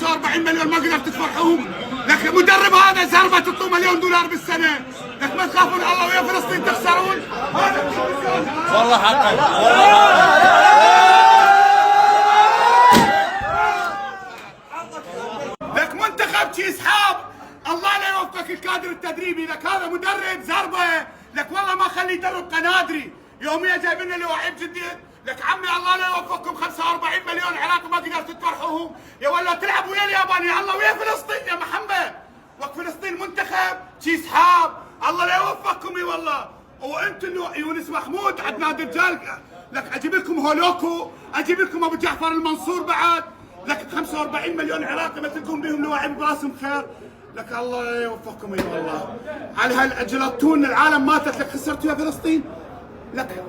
45 مليون ما قدرت تفرحوهم. لك المدرب هذا زربه تعطوه $1,000,000 بالسنه. لك ما تخافون الله ويا فلسطين تخسرون. والله حقا. لك منتخب شي اسحاب الله لا يوفقك الكادر التدريبي. لك هذا مدرب زربه. لك والله ما خليه يدرب قنادري. يوميا جايب لنا لواعيب جديد. لك عمي الله لا يوفقكم. 45 مليون عراقي ما قدرتوا تفرحوهم. يا ولا تلعبوا ويا اليابان يا الله ويا فلسطين يا محمد. وك فلسطين منتخب شي سحاب الله لا يوفقكم. اي والله. وانتم يونس محمود عند نادي الرجال. لك اجيب لكم هولوكو، اجيب لكم ابو جعفر المنصور بعد. لك 45 مليون عراقي ما تلقون بهم لواعيب براسهم خير. لك الله لا يوفقكم. اي والله. على هالاجلطون العالم ماتت. لك خسرتوا يا فلسطين. لك